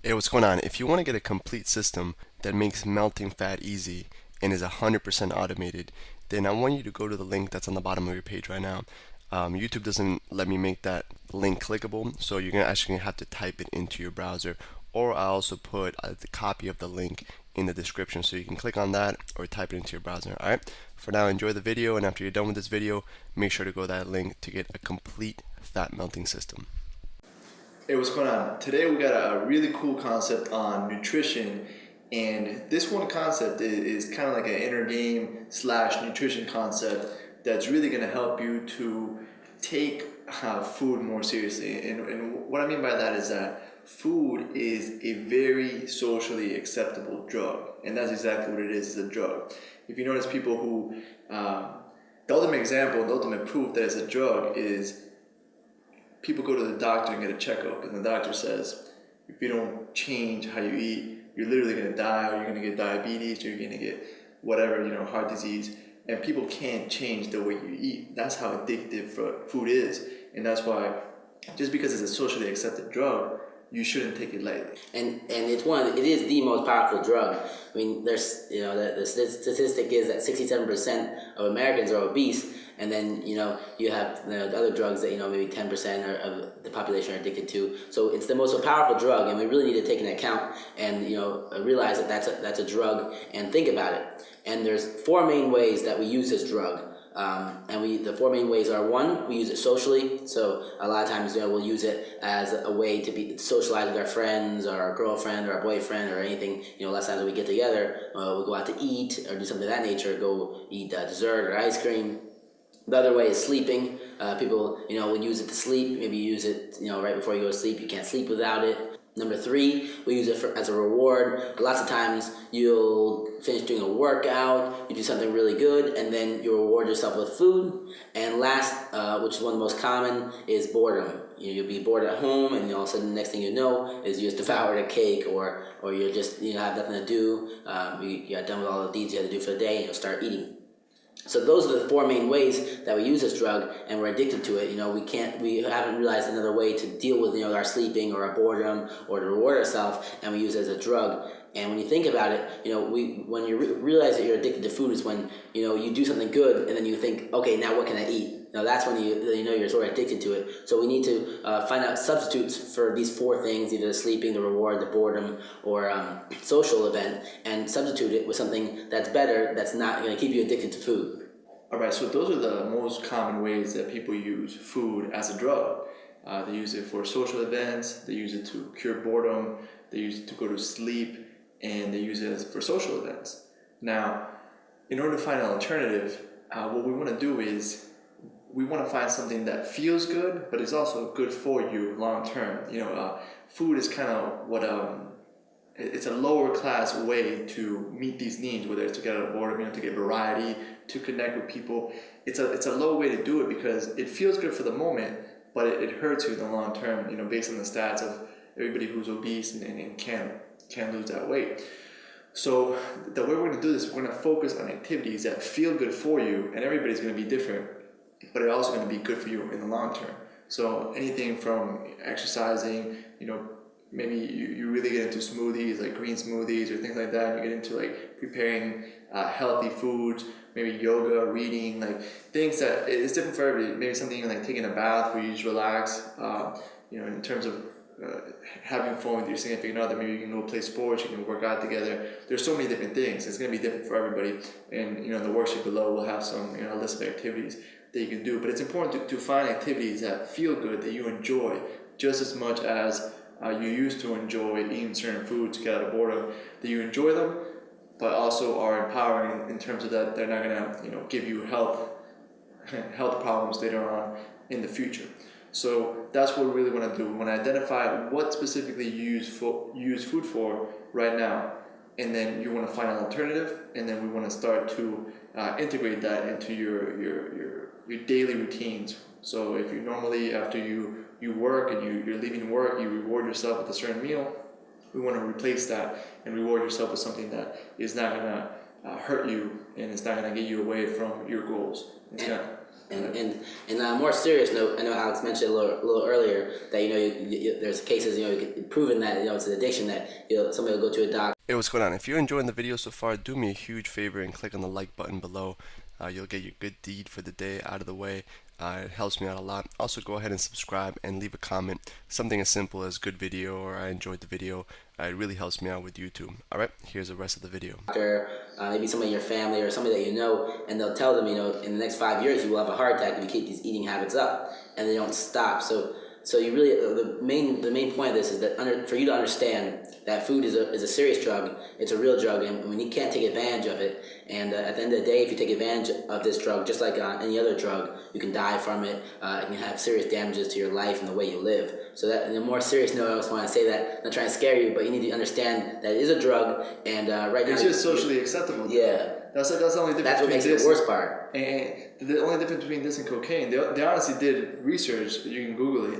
Hey, what's going on? If you want to get a complete system that makes melting fat easy and is 100% automated, then I want you to go to the link that's on the bottom of your page right now. YouTube doesn't let me make that link clickable, so you're actually gonna have to type it into your browser, or I also put the copy of the link in the description so you can click on that or type it into your browser. Alright, for now, enjoy the video, and after you're done with this video, make sure to go to that link to get a complete fat melting system. Hey, what's going on? Today we got a really cool concept on nutrition, and this one concept is kind of like an inner game slash nutrition concept that's really going to help you to take food more seriously. And what I mean by that is that food is a very socially acceptable drug, and that's exactly what it is. It's a drug. If you notice people who, the ultimate example, the ultimate proof that it's a drug is people go to the doctor and get a checkup, and the doctor says, if you don't change how you eat, you're literally going to die, or you're going to get diabetes, or you're going to get whatever, heart disease. And people can't change the way you eat. That's how addictive food is. And that's why, just because it's a socially accepted drug, you shouldn't take it lightly. And it is the most powerful drug. I mean, there's the statistic is that 67% of Americans are obese, and then you have the other drugs that maybe 10% of the population are addicted to. So it's the most powerful drug, and we really need to take into account and realize that that's a drug and think about it. And there's four main ways that we use this drug. The four main ways are: one, we use it socially. So a lot of times, we'll use it as a way to be socialize with our friends, or our girlfriend, or our boyfriend, or anything. Last times we get together, we'll go out to eat or do something of that nature. Go eat dessert or ice cream. The other way is sleeping. People, will use it to sleep. Maybe you use it, right before you go to sleep. You can't sleep without it. Number three, we use it as a reward. Lots of times you'll finish doing a workout, you do something really good, and then you reward yourself with food. And last, which is one of the most common, is boredom. You'll be bored at home, and all of a sudden the next thing you know is you just devoured a cake, or you're just have nothing to do. You got done with all the deeds you had to do for the day, and you'll start eating. So those are the four main ways that we use this drug, and we're addicted to it. We haven't realized another way to deal with our sleeping or our boredom or to reward ourselves, and we use it as a drug. And when you think about it, when you realize that you're addicted to food is when you do something good, and then you think, okay, now what can I eat? Now that's when you're sort of addicted to it. So we need to find out substitutes for these four things: either the sleeping, the reward, the boredom, or social event, and substitute it with something that's better, that's not going to keep you addicted to food. All right, so those are the most common ways that people use food as a drug. They use it for social events, they use it to cure boredom, they use it to go to sleep, and they use it for social events. Now, in order to find an alternative, what we want to do is we want to find something that feels good, but is also good for you long term. Food is kind of what it's a lower class way to meet these needs, whether it's to get out of boredom, to get variety, to connect with people. It's a low way to do it because it feels good for the moment, but it hurts you in the long term. Based on the stats of everybody who's obese and can't lose that weight. So the way we're going to do this, we're going to focus on activities that feel good for you, and everybody's going to be different, but it's also going to be good for you in the long term. So anything from exercising, maybe you really get into smoothies, like green smoothies or things like that. You get into like preparing healthy foods, maybe yoga, reading, like things that it's different for everybody. Maybe something like taking a bath where you just relax. In terms of having fun with your significant other, maybe you can go play sports, you can work out together. There's so many different things. It's going to be different for everybody. And the worksheet below will have some list of activities that you can do. But it's important to find activities that feel good, that you enjoy just as much as you used to enjoy eating certain foods to get out of boredom, that you enjoy them, but also are empowering in terms of that they're not going to give you health problems later on in the future. So that's what we really want to do. We want to identify what specifically you use food for right now, and then you want to find an alternative, and then we want to start to integrate that into your daily routines. So if you normally, after you work and you're leaving work, you reward yourself with a certain meal, we want to replace that and reward yourself with something that is not going to hurt you, and it's not going to get you away from your goals. And on a more serious note, I know Alex mentioned a little earlier that there's cases proven that it's an addiction that somebody will go to a doctor. Hey, what's going on? If you're enjoying the video so far, do me a huge favor and click on the like button below. You'll get your good deed for the day out of the way. It helps me out a lot. Also, go ahead and subscribe and leave a comment. Something as simple as good video or I enjoyed the video. It really helps me out with YouTube. Alright, here's the rest of the video. Maybe somebody in your family or somebody that you know, and they'll tell them, in the next 5 years you will have a heart attack if you keep these eating habits up, and they don't stop. So you really, the main point of this is that for you to understand that food is a serious drug. It's a real drug, and you can't take advantage of it. And at the end of the day, if you take advantage of this drug, just like any other drug, you can die from it. It can have serious damages to your life and the way you live. So that, in a more serious note, I just want to say that, I'm not trying to scare you, but you need to understand that it is a drug, and right now it's just socially acceptable. Yeah. That's the only difference. That's what makes it the worst part. And the only difference between this and cocaine, they honestly did research, you can Google it,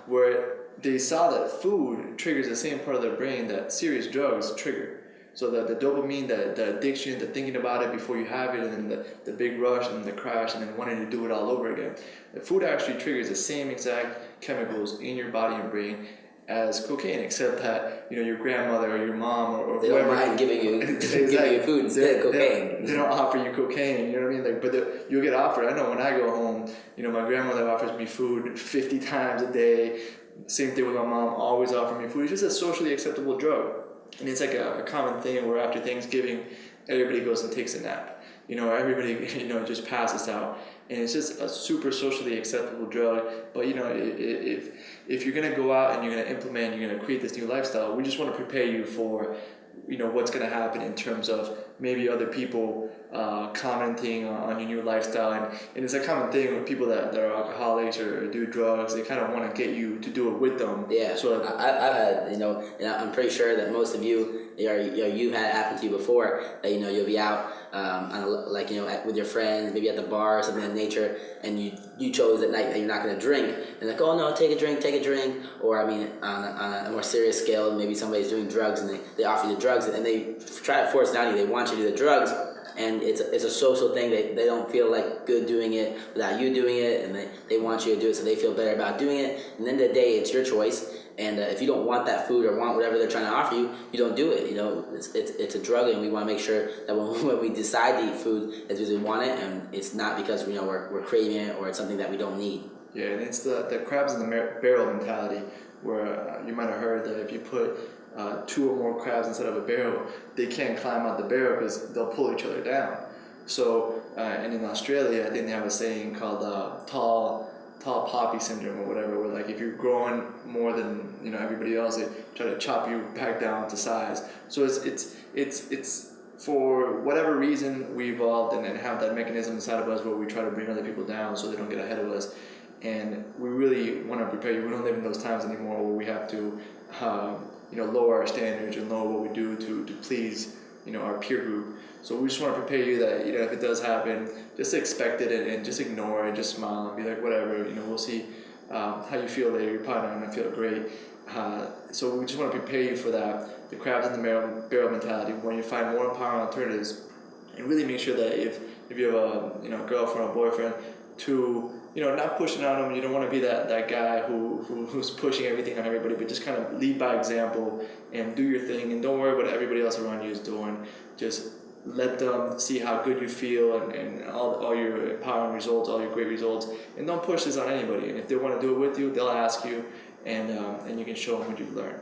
where they saw that food triggers the same part of their brain that serious drugs trigger. So the dopamine, the addiction, the thinking about it before you have it, and then the big rush and the crash and then wanting to do it all over again. The food actually triggers the same exact chemicals in your body and brain as cocaine, except that your grandmother or your mom or they whoever don't mind giving you giving you food instead of cocaine. They don't offer you cocaine, you know what I mean? But you'll get offered. I know when I go home, my grandmother offers me food 50 times a day. Same thing with my mom, always offering me food. It's just a socially acceptable drug, and it's like a common thing where after Thanksgiving, everybody goes and takes a nap. Everybody just passes out. And it's just a super socially acceptable drug. But if you're gonna go out and you're gonna implement, you're gonna create this new lifestyle, we just want to prepare you for what's gonna happen in terms of maybe other people commenting on your new lifestyle. And it's a common thing with people that are alcoholics or do drugs. They kind of want to get you to do it with them. Yeah. So I've had and I'm pretty sure that most of you've had it happen to you before that you'll be out with your friends, maybe at the bar or something of that nature, and you chose that night that you're not going to drink, and like, oh no, take a drink, or on a more serious scale, maybe somebody's doing drugs and they offer you the drugs and they try to force it down you. They want you to do the drugs, and it's a social thing. They don't feel like good doing it without you doing it, and they want you to do it so they feel better about doing it. And at the end of the day, it's your choice. And if you don't want that food or want whatever they're trying to offer you, you don't do it. It's a drug, and we want to make sure that when we decide to eat food, it's because we want it, and it's not because we're craving it or it's something that we don't need. Yeah, and it's the crabs in the barrel mentality, where you might have heard that if you put 2 or more crabs inside of a barrel, they can't climb out the barrel because they'll pull each other down. So, and in Australia, I think they have a saying called tall poppy syndrome or whatever, where like if you're growing more than everybody else, they try to chop you back down to size. So it's for whatever reason we evolved and have that mechanism inside of us where we try to bring other people down so they don't get ahead of us. And we really want to prepare you. We don't live in those times anymore where we have to lower our standards and lower what we do to please our peer group. So we just want to prepare you that if it does happen, just expect it and just ignore it, just smile and be like, whatever, we'll see how you feel later. You're probably not going to feel great. So we just want to prepare you for that, the crabs in the barrel mentality, when you find more empowering alternatives, and really make sure that if you have a girlfriend or boyfriend, to not pushing on them. You don't want to be that guy who's pushing everything on everybody, but just kind of lead by example and do your thing, and don't worry what everybody else around you is doing. Just let them see how good you feel and all your empowering results, all your great results, and don't push this on anybody. And if they want to do it with you, they'll ask you, and you can show them what you've learned.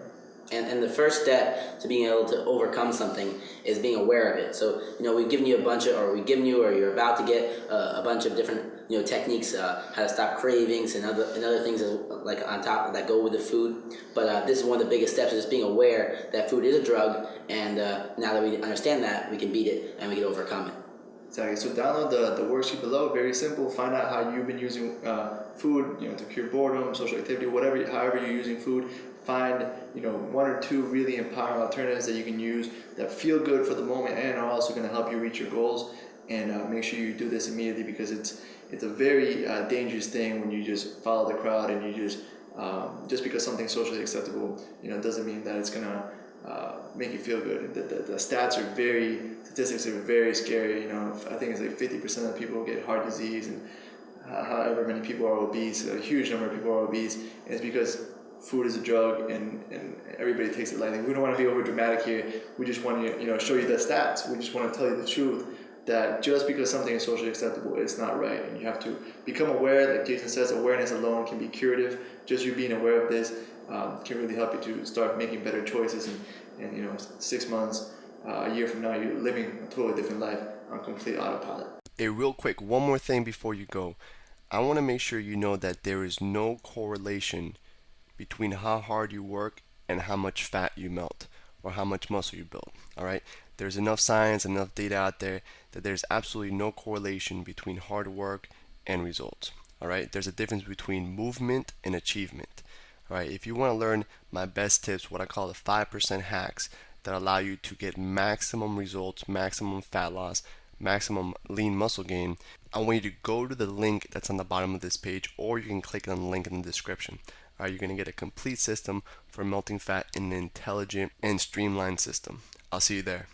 And the first step to being able to overcome something is being aware of it. So, we've given you or you're about to get a bunch of different, techniques, how to stop cravings and other things like on top that go with the food. But this is one of the biggest steps, is just being aware that food is a drug. And now that we understand that, we can beat it and we can overcome it. Exactly. So download the worksheet below. Very simple. Find out how you've been using food, to cure boredom, social activity, however you're using food. Find 1 or 2 really empowering alternatives that you can use that feel good for the moment and are also going to help you reach your goals. And make sure you do this immediately, because it's a very dangerous thing when you just follow the crowd and you just because something's socially acceptable, doesn't mean that it's gonna make you feel good. The stats are statistics are very scary. You know, I think it's like 50% of people get heart disease, and however many people are obese, a huge number of people are obese, and it's because food is a drug, and everybody takes it lightly. We don't want to be over dramatic here. We just want to show you the stats. We just want to tell you the truth that just because something is socially acceptable, it's not right, and you have to become aware. Like Jason says, awareness alone can be curative. Just you being aware of this can really help you to start making better choices, and 6 months, a year from now, you're living a totally different life on complete autopilot. Hey, real quick, one more thing before you go. I want to make sure you know that there is no correlation between how hard you work and how much fat you melt or how much muscle you build. All right? There's enough science, enough data out there that there's absolutely no correlation between hard work and results. All right? There's a difference between movement and achievement. All right? If you want to learn my best tips, what I call the 5% hacks that allow you to get maximum results, maximum fat loss, maximum lean muscle gain, I want you to go to the link that's on the bottom of this page, or you can click on the link in the description. All right, you're going to get a complete system for melting fat in an intelligent and streamlined system. I'll see you there.